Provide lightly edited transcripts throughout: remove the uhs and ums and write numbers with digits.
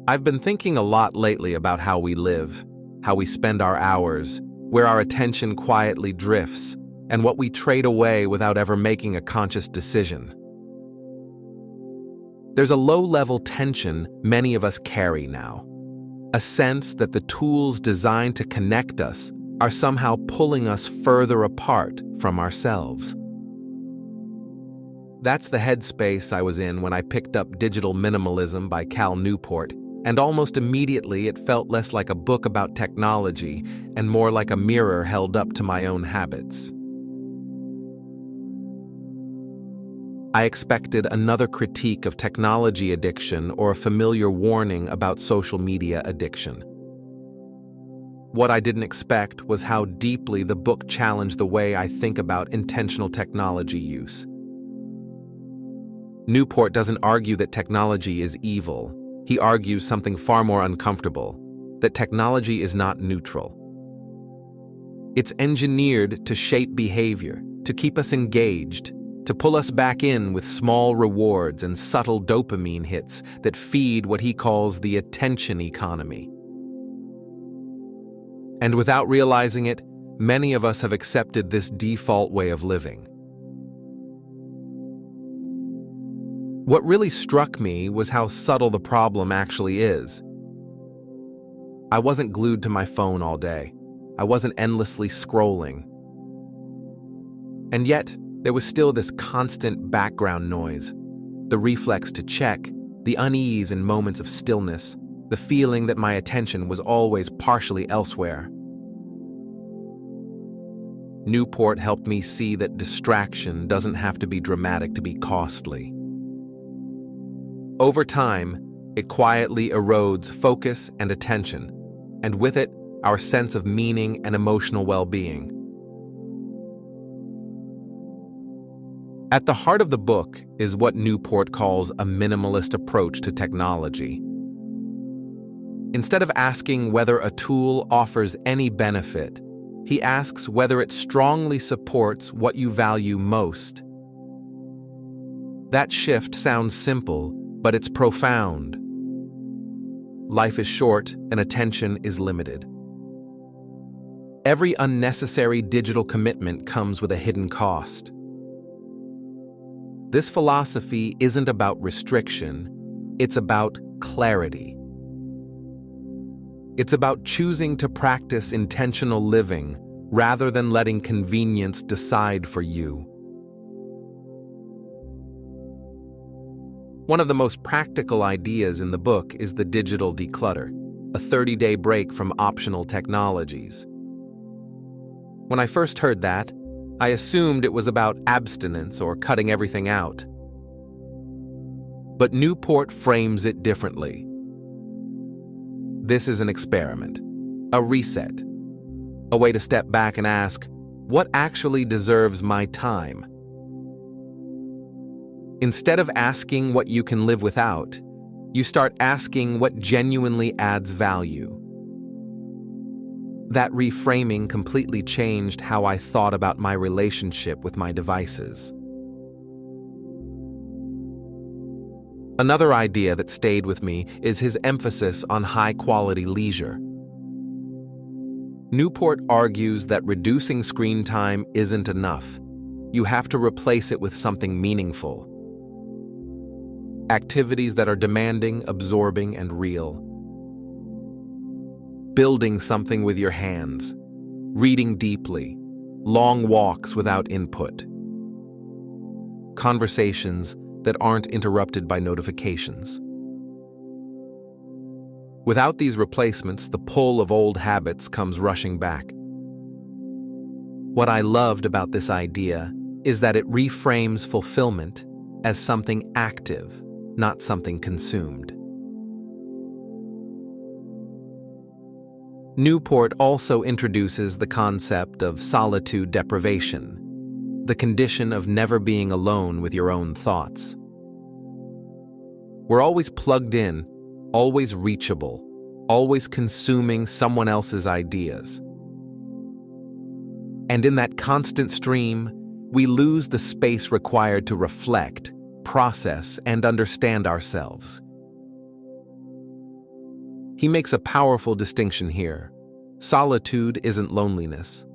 I've been thinking a lot lately about how we live, how we spend our hours, where our attention quietly drifts, and what we trade away without ever making a conscious decision. There's a low-level tension many of us carry now, a sense that the tools designed to connect us are somehow pulling us further apart from ourselves. That's the headspace I was in when I picked up Digital Minimalism by Newport, and almost immediately it felt less like a book about technology and more like a mirror held up to my own habits. I expected another critique of technology addiction or a familiar warning about social media addiction. What I didn't expect was how deeply the book challenged the way I think about intentional technology use. Newport doesn't argue that technology is evil. He argues something far more uncomfortable, that technology is not neutral. It's engineered to shape behavior, to keep us engaged, to pull us back in with small rewards and subtle dopamine hits that feed what he calls the attention economy. And without realizing it, many of us have accepted this default way of living. What really struck me was how subtle the problem actually is. I wasn't glued to my phone all day. I wasn't endlessly scrolling. And yet, there was still this constant background noise, the reflex to check, the unease in moments of stillness, the feeling that my attention was always partially elsewhere. Newport helped me see that distraction doesn't have to be dramatic to be costly. Over time, it quietly erodes focus and attention, and with it, our sense of meaning and emotional well-being. At the heart of the book is what Newport calls a minimalist approach to technology. Instead of asking whether a tool offers any benefit, he asks whether it strongly supports what you value most. That shift sounds simple, but it's profound. Life is short and attention is limited. Every unnecessary digital commitment comes with a hidden cost. This philosophy isn't about restriction, it's about clarity. It's about choosing to practice intentional living rather than letting convenience decide for you. One of the most practical ideas in the book is the Digital Declutter, a 30-day break from optional technologies. When I first heard that, I assumed it was about abstinence or cutting everything out. But Newport frames it differently. This is an experiment, a reset, a way to step back and ask, what actually deserves my time? Instead of asking what you can live without, you start asking what genuinely adds value. That reframing completely changed how I thought about my relationship with my devices. Another idea that stayed with me is his emphasis on high-quality leisure. Newport argues that reducing screen time isn't enough. You have to replace it with something meaningful. Activities that are demanding, absorbing, and real. Building something with your hands, reading deeply, long walks without input. Conversations that aren't interrupted by notifications. Without these replacements, the pull of old habits comes rushing back. What I loved about this idea is that it reframes fulfillment as something active, not something consumed. Newport also introduces the concept of solitude deprivation, the condition of never being alone with your own thoughts. We're always plugged in, always reachable, always consuming someone else's ideas. And in that constant stream, we lose the space required to reflect, process, and understand ourselves. He makes a powerful distinction here. Solitude isn't loneliness.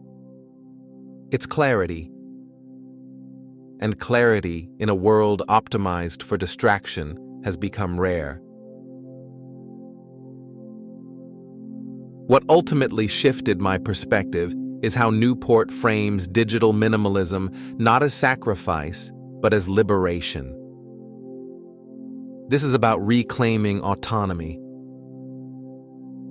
It's clarity. And clarity in a world optimized for distraction has become rare. What ultimately shifted my perspective is how Newport frames digital minimalism not as sacrifice, but as liberation. This is about reclaiming autonomy,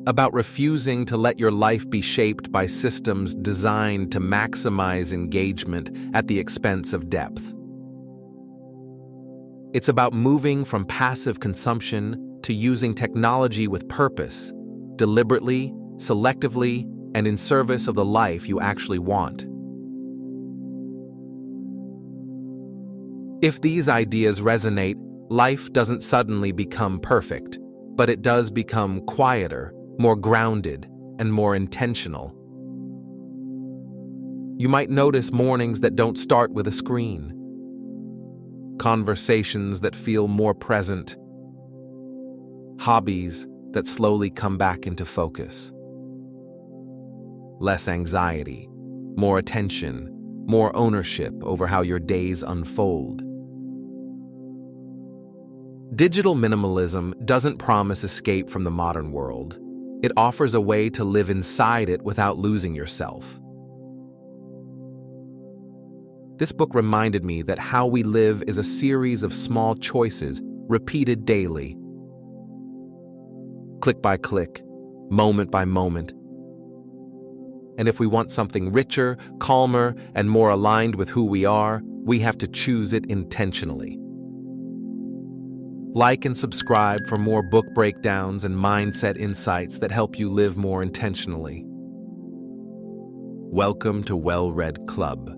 about refusing to let your life be shaped by systems designed to maximize engagement at the expense of depth. It's about moving from passive consumption to using technology with purpose, deliberately, selectively, and in service of the life you actually want. If these ideas resonate, life doesn't suddenly become perfect, but it does become quieter, more grounded, and more intentional. You might notice mornings that don't start with a screen, conversations that feel more present, hobbies that slowly come back into focus. Less anxiety, more attention, more ownership over how your days unfold. Digital minimalism doesn't promise escape from the modern world. It offers a way to live inside it without losing yourself. This book reminded me that how we live is a series of small choices repeated daily. Click by click, moment by moment. And if we want something richer, calmer, and more aligned with who we are, we have to choose it intentionally. Like and subscribe for more book breakdowns and mindset insights that help you live more intentionally. Welcome to Well-Read Club.